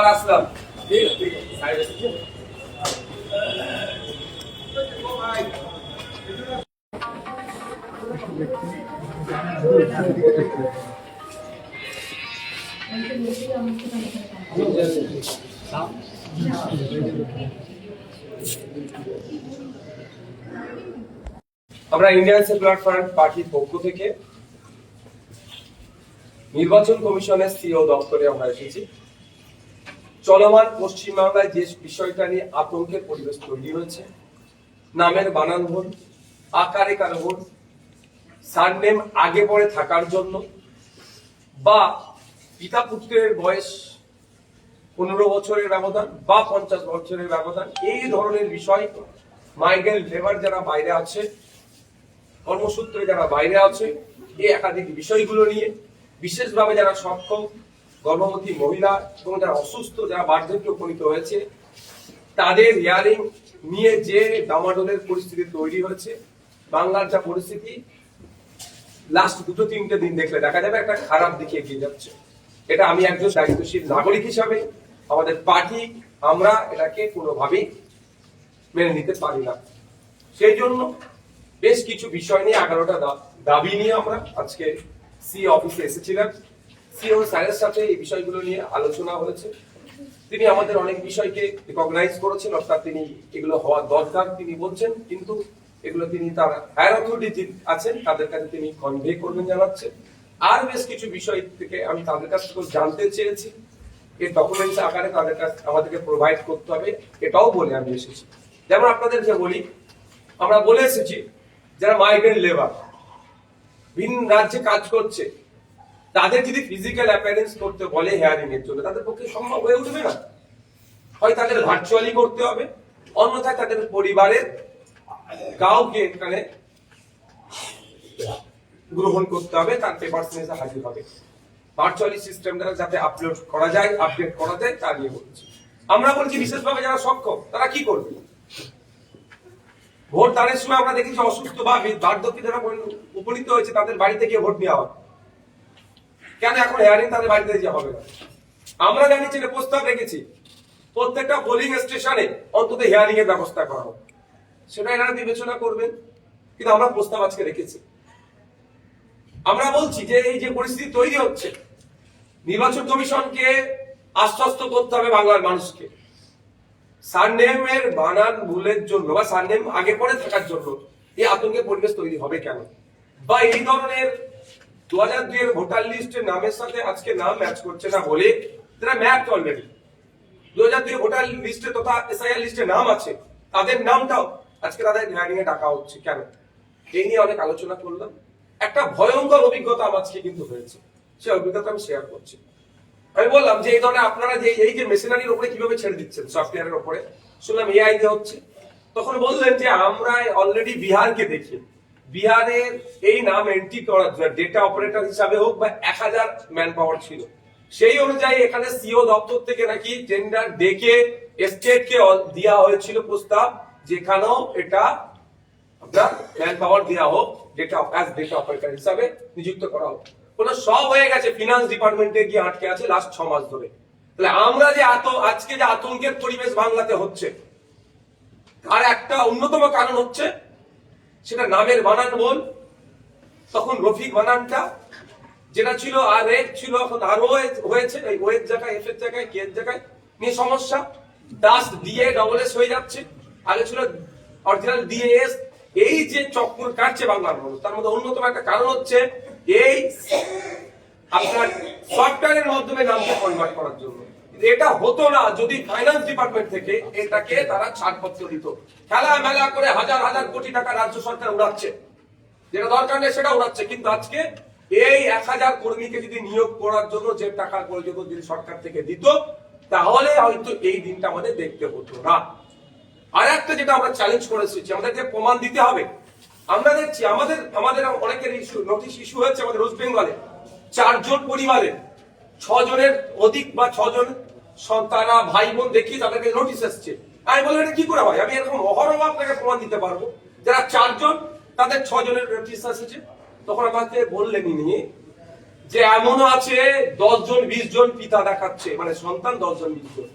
আবার আসলাম। আমরা Indian secular front পার্টির পক্ষ থেকে নির্বাচন কমিশনের সিও দপ্তরে আমরা এসেছি। চলমান পশ্চিমবাংলায় যে বিষয়টা নিয়ে আতঙ্কের পরিবেশ তৈরি হয়েছে, নামের বানান ভুল, আকারে কারো ভুল, সারনেম আগে পরে থাকার জন্য বা পিতা পুত্রের বয়স 15 বছরের ব্যবধান বা 50 বছরের ব্যবধান, এই ধরনের বিষয় মাইগ্রেন্ট লেবার যারা বাইরে আছে, কর্মসূত্রে যারা বাইরে আছে, এই একাধিক বিষয়গুলো নিয়ে বিশেষভাবে যারা সক্ষম গর্ভবতী মহিলা এবং যারা অসুস্থ, যারা বার্ধক্যে উপনীত হয়েছে, তাদের হিয়ারিং নিয়ে যে ডামাডোলের পরিস্থিতি তৈরি হয়েছে, বাংলার যা পরিস্থিতি লাস্ট 2-3 দিন দেখলে দেখা যাবে একটা খারাপ দিকে এগিয়ে যাচ্ছে। এটা আমি একজন দায়িত্বশীল নাগরিক হিসাবে আমাদের পার্টি আমরা এটাকে কোনোভাবেই মেনে নিতে পারি না। সেই জন্য বেশ কিছু বিষয় নিয়ে 11টা দাবি নিয়ে আমরা আজকে সিও অফিসে এসেছিলাম। সিও স্যারের সাথে এই বিষয়গুলো নিয়ে আলোচনা হয়েছে। তিনি আমাদের অনেক বিষয়কে রিকগনাইজ করেছেন, অর্থাৎ তিনি এগুলো হওয়া দরকার তিনি বলছেন, কিন্তু এগুলো তিনি তার হায়ার অথরিটি আছেন তাদের কাছে তিনি কনভে করবেন জানাচ্ছেন। আর বেশ কিছু বিষয় থেকে আমি তাদের কাছ থেকে জানতে চেয়েছি, এই ডকুমেন্টস আকারে তাদের কাছে আমাদেরকে প্রোভাইড করতে হবে, এটাও বলে আমি এসেছি। যেমন আপনাদেরকে বলি, আমরা বলে এসেছি যারা মাইগ্রেন্ট লেবার ভিন রাজ্যে কাজ করছে, তাদের যদি ফিজিক্যাল অ্যাপিয়ারেন্স করতে বলে হিয়ারিং এর জন্য, তাদের পক্ষে সম্ভব হয়ে উঠবে না। হয় তাদের ভার্চুয়ালি করতে হবে, অন্যথায় তাদের পরিবারের কাউকে এখানে গ্রহণ করতে হবে, তার পেপারস নিয়ে হাজির হবে। ভার্চুয়ালি সিস্টেমটা যাতে আপলোড করা যায়, আপডেট করা যায়, তা নিয়ে বলছি। আমরা বলছি বিশেষভাবে যারা সক্ষম তারা কি করবে। ভোট দানের সময় আমরা দেখেছি অসুস্থ বা বার্ধক্যে যারা উপনীত হয়েছে তাদের বাড়িতে গিয়ে ভোট নেওয়া হয়। কেন এখন হিয়ারিং তাদের বাড়িতে যাওয়া হবে না? আমরা জানিয়েছি, প্রস্তাব রেখেছি প্রত্যেকটা পোলিং স্টেশনে অন্তত হিয়ারিং এর ব্যবস্থা করা হোক, সেটা এনারা বিবেচনা করবেন। কিন্তু আমরা প্রস্তাব আজকে রেখেছি। আমরা বলছি যে এই যে পরিস্থিতি তৈরি হচ্ছে, নির্বাচন কমিশনকে আশ্বস্ত করতে হবে বাংলার মানুষকে, সারনেমের বানান ভুলের জন্য বা সারনেম আগে পরে থাকার জন্য এই আতঙ্কের পরিবেশ তৈরি হবে কেন, বা এই ধরনের 2002 এর ভোটার লিস্টের নামের সাথে আজকে নাম ম্যাচ করছে না বলে তারা ম্যাচ অলরেডি 2002 ভোটার লিস্টে তথা এসআইআর লিস্টে নাম আছে, তাদের নামটাও আজকে তাদের হিয়ারিং এ ডাকা হচ্ছে কেন, এই নিয়ে অনেক আলোচনা করলাম। একটা ভয়ঙ্কর অভিজ্ঞতা আমার আজকে কিন্তু হয়েছে, সেই অভিজ্ঞতা আমি শেয়ার করছি। আমি বললাম যে এই ধরনের আপনারা যে এই যে মেশিনারির উপরে কিভাবে ছেড়ে দিচ্ছেন, সফটওয়্যারের উপরে, শুনলাম এআই দিয়ে হচ্ছে। তখন বললেন যে আমরা অলরেডি বিহারকে দেখি, বিহারের এই নাম এন্ট্রি করার জন্য ডেটা অপারেটর হিসাবে হোক বা 1000 ম্যান পাওয়ার ছিল, সেই অনুযায়ী এখানে সিও দপ্তর থেকে নাকি টেন্ডার ডেকে স্টেটকে দেওয়া হয়েছিল প্রস্তাব, যেখানেও এটা আপনার ম্যান পাওয়ার দেওয়া হোক, ডেটা অপারেটর হিসাবে নিযুক্ত করা হোক। সব হয়ে গেছে, ফিনান্স ডিপার্টমেন্টে গিয়ে আটকে আছে লাস্ট 6 মাস ধরে। তাহলে আমরা যে আজকে যে আতঙ্কের পরিবেশ বাংলাতে হচ্ছে, তার একটা অন্যতম কারণ হচ্ছে সেটা নামের বানান বল। তখন রফিক বানানটা যেটা ছিল আর এর ছিল, এখন আরো হয়েছে, এই ও এর জায়গায় এফ এর জায়গায় কে এর জায়গায় নিয়ে সমস্যা। দাস ডিএ ডবল এস হয়ে যাচ্ছে, আগে ছিল অরিজিনাল ডিএস। এই যে চক্কর কাটছে বাংলার মানুষ, তার মধ্যে অন্যতম একটা কারণ হচ্ছে এই আপনার সফটওয়্যারের মাধ্যমে নামকে কনভার্ট করার জন্য। এটা হতো না যদি ফাইন্যান্স ডিপার্টমেন্ট থেকে এটাকে তারা ছাড়পত্র দিত। খেলা মেলা করে হাজার হাজার কোটি টাকা রাজ্য সরকার উড়াচ্ছে, যেটা দরকার নেই সেটা উড়াচ্ছে। কিন্তু আজকে এই 1000 কর্মীকে যদি নিয়োগ করার জন্য যে টাকা প্রয়োজন যদি সরকার থেকে দিত, তাহলে হয়তো এই দিনটা আমাদের দেখতে হতো না। আর একটা যেটা আমরা চ্যালেঞ্জ করেছি, আমাদেরকে প্রমাণ দিতে হবে। আমরা দেখছি আমাদের অনেকের ইস্যু, নোটিশ ইস্যু হয়েছে আমাদের ওয়েস্ট বেঙ্গলে, 4 জন পরিবারে 6 জনের অধিক বা 6 জন সন্তানা ভাই বোন দেখিয়ে তাদেরকে নোটিশ এসছে। আমি বললাম এটা কি করে হয়? আমি এরকম অহরহ আপনাকে প্রমাণ দিতে পারবো, যারা 4 জন তাদের 6 জনের নোটিশ এসেছে। তখন আমাকে বললেন ইনি যে এমনও আছে 10 জন 20 জন পিতা দেখাচ্ছে, মানে সন্তান 10 জন 20 জন।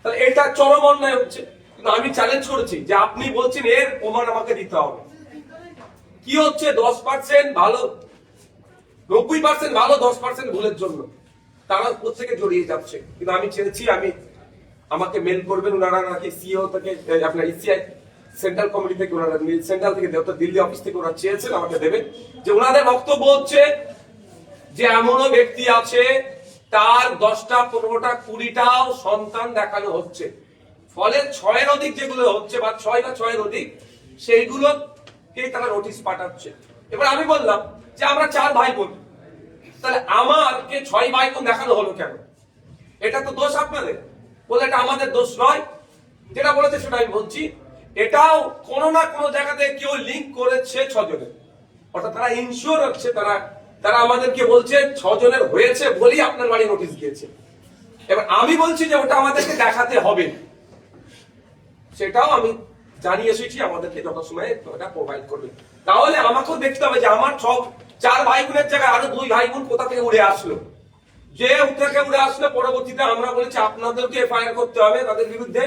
তাহলে এটা চরম অন্যায় হচ্ছে। কিন্তু আমি চ্যালেঞ্জ করেছি যে আপনি বলছেন এর প্রমাণ আমাকে দিতে হবে। কি হচ্ছে 10% ভালো, 90% ভালো, 10% ভুলের জন্য তারা প্রত্যেকে জড়িয়ে যাচ্ছে। কিন্তু আমি চেয়েছি আমাকে মেল করবেন ওনারা, নাকি সিও থেকে আপনার ইসিআই সেন্ট্রাল কমিটি থেকে ওনারা, সেন্ট্রাল থেকে দিল্লি অফিস থেকে ওনারা চেয়েছেন আমাকে দেবেন, যে ওনাদের বক্তব্য হচ্ছে যে এমনও ব্যক্তি আছে তার 10টা 15টা 20টাও সন্তান দেখানো হচ্ছে, ফলে 6-এর অধিক যেগুলো হচ্ছে বা 6 অধিক সেইগুলোকে তারা নোটিশ পাঠাচ্ছে। এবার আমি বললাম যে আমরা 4 ভাই বোন, তাহলে আমাকে 6 ভাই বোন দেখানো হলো কেন? এটা তো দোষ আপনাদের। বলে এটা আমাদের দোষ নয়, যেটা বলেছে সেটা আমি বলছি। এটাও কোনো না কোনো জায়গাতে কেউ লিঙ্ক করেছে 6 জনের, অর্থাৎ তারা ইনশিওর হচ্ছে, তারা আমাদেরকে বলছে 6 জনের হয়েছে বলেই আপনার বাড়ি নোটিশ দিয়েছে। এবার আমি বলছি যে ওটা আমাদেরকে দেখাতে হবে, সেটাও আমি জানিয়ে এসেছি, আমাদেরকে যত সময় ওটা প্রোভাইড করবে। তাহলে আমাকেও দেখতে হবে যে আমার 4 ভাই বোনের জায়গায় আরো 2 ভাই বোন কোথা থেকে উড়ে আসলো। যে উত্তরকে উড়ে আসলো পরবর্তীতে আমরা বলেছি আপনাদেরকে এফআইআর করতে হবে তাদের বিরুদ্ধে,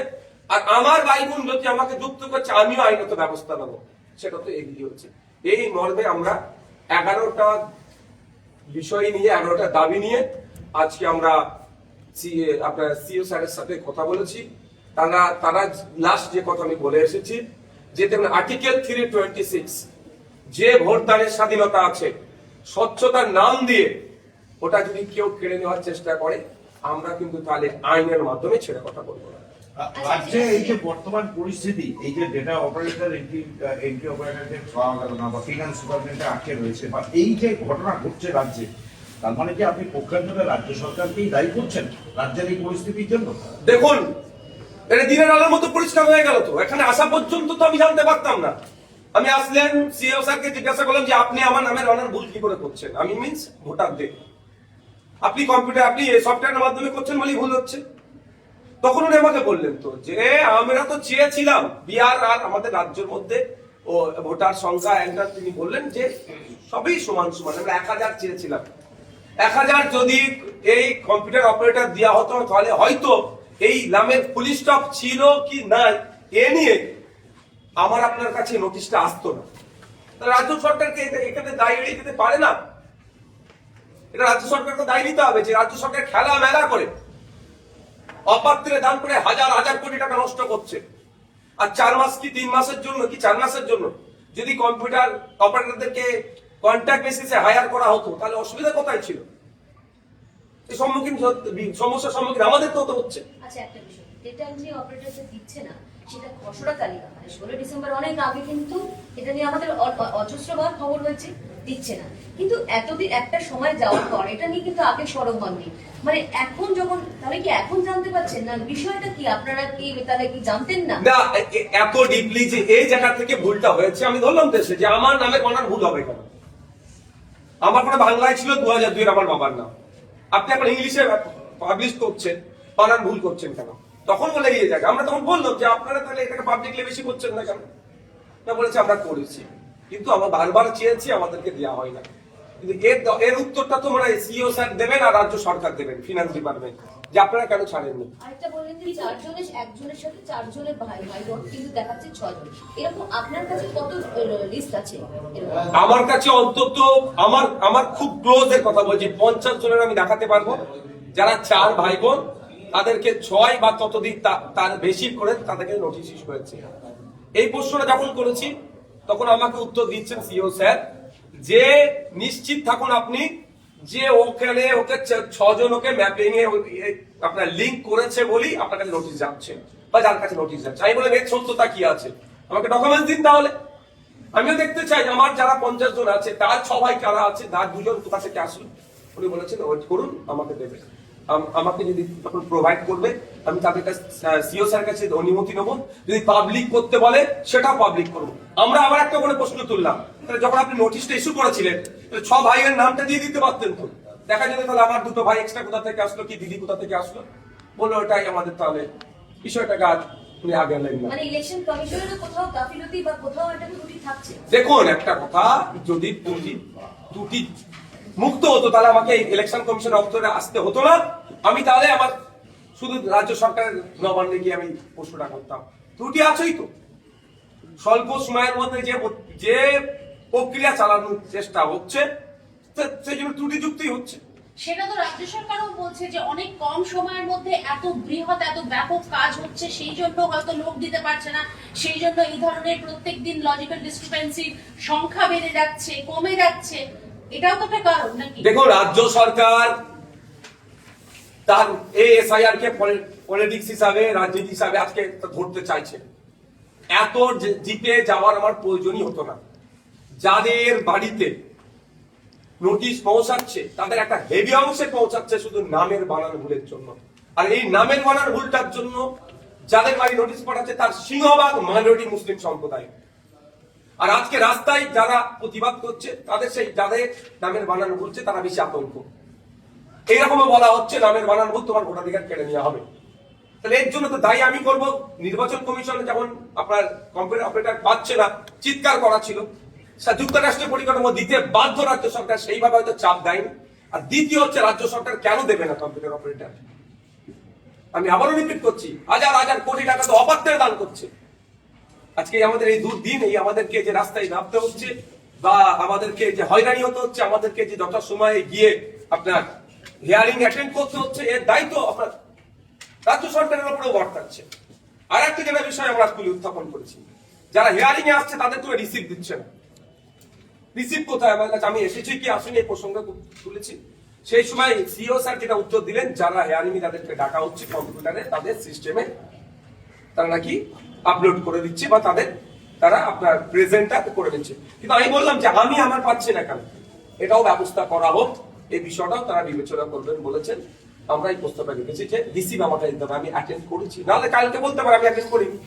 আর আমার ভাই বোন যদি আমাকে যুক্ত করছে আমিও আইনত ব্যবস্থা নেবো। সেটা তো এগিয়ে হচ্ছে। এই মর্মে আমরা 11টা বিষয় নিয়ে, 11টা দাবি নিয়ে আজকে আমরা আপনার সিও স্যারের সাথে কথা বলেছি। তারা লাস্ট যে কথা আমি বলে এসেছি যে দেখুন আর্টিকেল 326 যে ভোটদানের স্বাধীনতা আছে, স্বচ্ছতার নাম দিয়ে ওটা যদি কেউ কেড়ে নেওয়ার চেষ্টা করে আমরা কিন্তু তাহলে আইনের মাধ্যমে ছেড়ে কথা বলবো না। রাজ্যে এই যে বর্তমান পরিস্থিতি, এই যে ডেটা অপারেটর এন্ট্রি অপারেটরদের পাওয়া গেল না বা ফিনান্স ডিপার্টমেন্টে আটকে রয়েছে, বা এই যে ঘটনা ঘটছে রাজ্যে, তার মানে কি আপনি পক্ষান্তরে রাজ্য সরকারকেই দায়ী করছেন রাজ্যের এই পরিস্থিতির জন্য? দেখুন এটা দিনের আলোর মতো পরিষ্কার হয়ে গেল। তো এখানে আসা পর্যন্ত তো আমি জানতে পারতাম না। আমি আসলেন সিও স্যারকে জিজ্ঞাসা করলাম যে আপনি আমার নামের অনার ভুল কি করে করছেন, আমি মিন্স ভোটারদের, আপনি কম্পিউটার আপনি সফটওয়্যারের মাধ্যমে করছেন বলেই ভুল হচ্ছে। তখন উনি আমাকে বললেন তো যে আমরা তো চেয়েছিলাম বিহার আর আমাদের রাজ্যের মধ্যে ও ভোটার সংখ্যা একটা, তিনি বললেন যে সবই সমান সমান, আমরা 1000 চেয়েছিলাম। 1000 যদি এই কম্পিউটার অপারেটর দেওয়া হতো তাহলে হয়তো এই নামের ফুল স্টপ ছিল কি নাই এ নিয়ে আমার আপনার কাছে নোটিশটা আসতো না। রাজ্য সরকারকে এখানে দায়ী এড়িয়ে যেতে পারে না। এটা রাজ্য সরকারকে দায়ী নিতে হবে যে রাজ্য সরকার খেলা মেলা করে অপাত্রে দান করে হাজার হাজার কোটি টাকা নষ্ট করছে। আর 4 মাস কি 3 মাসের জন্য কি 4 মাসের জন্য যদি কম্পিউটার অপারেটরদেরকে কন্ট্রাক্ট বেসিসে হায়ার করা হতো তাহলে অসুবিধা কোথায় ছিল? এই সমস্যার সম্মুখীন আমাদের তো হচ্ছে। আচ্ছা একটা বিষয়, ডেটা এন্ট্রি অপারেটর যে দিচ্ছে না সেটা খসড়া তালিকা, মানে 16 ডিসেম্বর অনেক আগে কিন্তু এটা নিয়ে আমাদের অজস্রবার খবর হয়েছে, দিচ্ছে না। কিন্তু এতদিন একটা সময় যাওয়ার পর এটা নিয়ে কিন্তু আগে সরব হননি, মানে এখন যখন, তাহলে কি এখন জানতে পারছেন না বিষয়টা কি? আপনারা কি তাহলে কি জানতেন না? না এত ডিপলি যে এই জায়গা থেকে ভুলটা হয়েছে আমি ধরলাম দেশে যে আমার নামে বানান ভুল হবে কেন? আমার পরে বাংলায় ছিল 2002 আমার বাবার নাম, আপনি এখন ইংলিশে পাবলিশ করছেন, বানান ভুল করছেন কেন? তখন বলে এই জায়গা আমরা তখন বললাম যে আপনারা তাহলে এটাকে পাবলিকলি বেশি করছেন না কেন? না বলেছে আমরা করেছি, কিন্তু আমরা বারবার চেয়েছি আমাদেরকে দেওয়া হয় না। কিন্তু এর উত্তরটা তো মানে সিও স্যার দেবেন আর রাজ্য সরকার দেবেন, ফিনান্স ডিপার্টমেন্ট, যে আপনারা কেন ছাড়েননি। আরেকটা বললেন যে 4 জনের, একজনের সাথে 4 জনের ভাই বোন, কিন্তু দেখাচ্ছে 6 জন। এরকম আপনার কাছে কত লিস্ট আছে? আমার কাছে অন্তত আমার খুব ক্লোজ এর কথা বলছি 50 জনের আমি দেখাতে পারবো, যারা 4 ভাই বোন তাদেরকে 6 বা ততোধিক তার বেশি করে তাদেরকে নোটিশ ইস্যু হয়েছে। এই প্রশ্নটা যখন করেছি তখন আমাকে উত্তর দিচ্ছেন সিও স্যার যে নিশ্চিত থাকুন আপনি যে ওকে 6 জন ওকে ম্যাপিং এ আপনার লিংক করেছে বলেই আপনার কাছে নোটিশ যাচ্ছে বা যার কাছে নোটিশ যাচ্ছে। আমি বলে এর সত্যতা কি আছে, আমাকে ডকুমেন্টস দিন। তাহলে আমিও দেখতে চাই আমার যারা 50 জন আছে তার 6 ভাই কারা আছে, তার 2 জন কোথা থেকে আসলো। উনি বলেছেন ওয়েট করুন, আমাকে দেবে, আমাকে যদি তখন প্রোভাইড করবে আমি তাদের কাছে সিও স্যার কাছে অনুমতি নেবো, যদি পাবলিক করতে বলে সেটা পাবলিক করবো। আমরা আবার একটা করে প্রশ্ন তুললাম, তাহলে যখন আপনি নোটিশটা ইস্যু করেছিলেন 6 ভাইয়ের নামটা দিয়ে দিতে পারতেন তো, দেখা যেত তাহলে আমার 2 ভাই এক্সট্রা কোথা থেকে আসলো কি দিদি কোথা থেকে আসলো, বললো ওটাই আমাদের তাহলে বিষয়টাকে আজ উনি আগে আনলেন না। মানে ইলেকশন কমিশনের কোথাও গাফিলতি বা কোথাও একটা ত্রুটি থাকছে। দেখুন একটা কথা, যদি ত্রুটি মুক্ত হতো, তাহলে আমাকে এই ইলেকশন কমিশন অফিসে আসতে হতো না। আমি তাহলে আমার শুধু রাজ্য সরকারের নবান্নে গিয়ে আমি প্রশ্নটা করতাম। ত্রুটি আছেই তো, স্বল্প সময়ের মধ্যে যে প্রক্রিয়া চালানোর চেষ্টা হচ্ছে সেই জন্য ত্রুটিযুক্তই হচ্ছে। সেটা তো রাজ্য সরকারও বলছে যে অনেক কম সময়ের মধ্যে এত বৃহৎ এত ব্যাপক কাজ হচ্ছে, সেই জন্য হয়তো লোক দিতে পারছে না, সেই জন্য এই ধরনের প্রত্যেকদিন লজিক্যাল ডিসক্রিপেন্সির সংখ্যা বেড়ে যাচ্ছে, কমে যাচ্ছে। এটাও তো একটা কারণ নাকি? দেখো, রাজ্য সরকার তার এসআইআর কে পলিটিক্স হিসাবে, রাজনীতি হিসাবে আজকে ধরতে চাইছে। এত জিপে যাওয়ার আমার প্রয়োজনই হতো না। যাদের বাড়িতে নোটিশ পৌঁছাচ্ছে তাদের একটা হেভি অংশে পৌঁছাচ্ছে শুধু নামের বানান ভুলের জন্য। আর এই নামের বানান ভুলটার জন্য যাদের বাড়ি নোটিশ পাঠাচ্ছে তার সিংহভাগ মাইনরিটি মুসলিম সম্প্রদায়। আর আজকে রাস্তায় যারা প্রতিবাদ করছে তাদের সেই যাদের নামের বানান ভুলছে তারা বেশি আতঙ্ক। এইরকমও বলা হচ্ছে নামের বানান ভুল, তোমার ভোটাধিকার কেড়ে নেওয়া হবে। তাহলে এর জন্য তো দায়ী আমি করব। নির্বাচন কমিশনে যখন আপনার কম্পিউটার অপারেটর পাচ্ছে না, চিৎকার করা ছিল, যুক্তরাষ্ট্রের পরিকাঠামো দিতে বাধ্য রাজ্য সরকার, সেইভাবে হয়তো চাপ দেয়নি। আর দ্বিতীয় হচ্ছে রাজ্য সরকার কেন দেবে না কম্পিউটার অপারেটর? আমি আবারও রিপিট করছি, হাজার হাজার কোটি টাকা তো অপাত্রে দান করছে। আজকে আমাদের এই দুর্দিন, এই আমাদেরকে যে রাস্তায় নামতে হচ্ছে বা আমাদেরকে যে হয়রানি হতে হচ্ছে, আমাদেরকে যে যথাসময়ে গিয়ে আপনার হিয়ারিং অ্যাটেন্ড করতে হচ্ছে, এর দায়িত্ব আপনার রাজ্য সরকারের উপরেও বর্তাচ্ছে। আর একটা যেটা বিষয় আমরা স্কুলে উত্থাপন করেছি, যারা হিয়ারিং এ আসছে তাদের কোনো রিসিভ দিচ্ছে না। রিসিভ কোথায়? আমার কাছে আমি এসেছি কি আসলে এই প্রসঙ্গ তুলেছি। সেই সময় সিও স্যার যেটা উত্তর দিলেন, যারা হিয়ারিং এ তাদেরকে ডাকা হচ্ছে কম্পিউটারে তাদের সিস্টেমে তারা নাকি আপলোড করে দিচ্ছে বা তারা আপনার প্রেজেন্টটা করে দিচ্ছে। কিন্তু আমি বললাম যে আমি আমার পাচ্ছি না কেন, এটাও ব্যবস্থা করা হোক। এই বিষয়টাও তারা বিবেচনা করবেন বলেছেন। আমরা এই প্রস্তাবটা রেখেছি যে রিসিভ আমাকে দিতে হবে। আমি অ্যাটেন্ড করেছি, নাহলে কালকে বলতে পারে আমি অ্যাটেন্ড করিনি।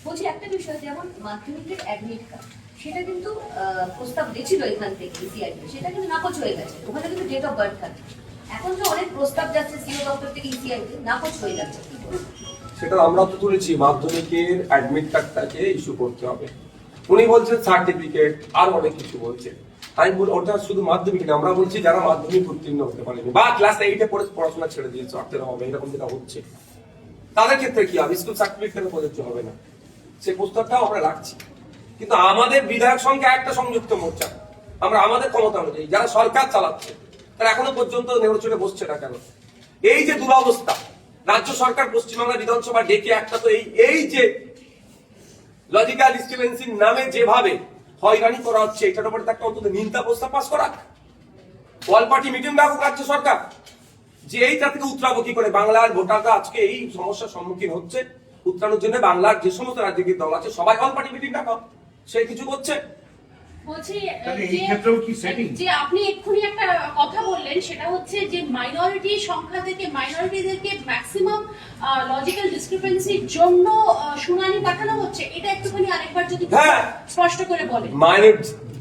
বলছি একটা বিষয়, যেমন মাধ্যমিকের অ্যাডমিট কার্ড, সেটা কিন্তু প্রস্তাব দিয়েছিল এখান থেকে ইসিআই, সেটা কিন্তু নাকচ হয়ে গেছে। ওখানে কিন্তু ডেট অফ বার্থ থাকে। এখন যে অনেক প্রস্তাব যাচ্ছে সিও দপ্তর থেকে ইসিআই, নাকচ হয়ে যাচ্ছে। সেটা আমরা তো তুলেছি, মাধ্যমিকের অ্যাডমিট কার্ডটাকে ইস্যু করতে হবে। উনি বলছেন সার্টিফিকেট আর অনেক কিছু বলছেন। আমি বলি ওটা শুধু মাধ্যমিক না, আমরা বলছি যারা মাধ্যমিক উত্তীর্ণ হতে পারেনি বা ক্লাস 8 পড়ে পড়াশোনা ছেড়ে দিয়েছে, অর্থের হবে এরকম যেটা হচ্ছে, তাদের ক্ষেত্রে কি হবে? স্কুল সার্টিফিকেট প্রযোজ্য হবে না। সেই প্রস্তাবটাও আমরা রাখছি। কিন্তু আমাদের বিধায়ক সংখ্যা একটা সংযুক্ত মোর্চা, আমরা আমাদের ক্ষমতা অনুযায়ী যারা সরকার চালাচ্ছে তারা এখনো পর্যন্ত নেড়েচড়ে বসছে না কেন? এই যে দুরবস্থা, রাজ্য সরকার পশ্চিমবাংলা বিধানসভা ডেকে একটা তো এই যে লজিক্যাল ডিসক্রিপেন্সির নামে যেভাবে হয়রানি করা হচ্ছে, এটার উপরে একটা অন্তত নিন্দা প্রস্তাব পাস করা, অল পার্টি মিটিং ডাকুক রাজ্য সরকার, যে এইটা থেকে উতরাবো কি করে। বাংলার ভোটাররা আজকে এই সমস্যার সম্মুখীন হচ্ছে, উত্তরানোর জন্য বাংলার যে সমস্ত রাজনৈতিক দল আছে সবাই অল পার্টি মিটিং ডাকা, সে কিছু করছে। বলছি এই ক্ষেত্রেও কি সেটিং? যে আপনি এক্ষুনি একটা কথা বললেন, সেটা হচ্ছে যে মাইনরিটি সংখ্যা থেকে মাইনরিটিদেরকে ম্যাক্সিমাম লজিক্যাল ডিসক্রিপেন্সির জন্য শুনানি পাঠানো হচ্ছে। এটা একটুখানি আরেকবার যদি স্পষ্ট করে বলেন।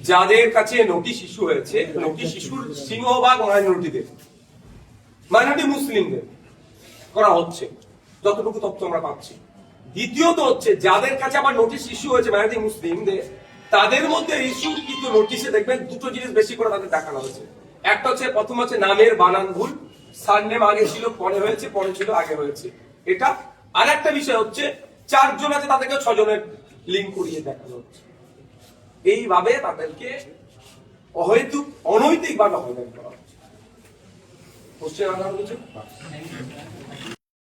যাদের কাছে নোটিশ ইস্যু হয়েছে, নোটিশ ইস্যুর সিংহভাগ মাইনরিটি মুসলিমদের করা হচ্ছে, যতটুকু তথ্য আমরা পাচ্ছি। দ্বিতীয়ত হচ্ছে যাদের কাছে আবার নোটিশ ইস্যু হয়েছে মাইনরিটি মুসলিমদের, তাদের মধ্যে ইস্যু কিন্তু নোটিশে দেখবেন দুটো জিনিস বেশি করে তাদের দেখানো হয়েছে। একটা হচ্ছে, প্রথম হচ্ছে নামের বানান ভুল, সারনেম আগে ছিল পরে হয়েছে, পরে ছিল আগে হয়েছে, এটা। আর একটা বিষয় হচ্ছে 4 জন আছে তাদেরকে 6 জনের লিঙ্ক করিয়ে দেখানো হচ্ছে। এইভাবে তাদেরকে অহৈতুক অনৈতিক ভাবে হয়রানি করা হচ্ছে। পশ্চিমবাংলার কিছু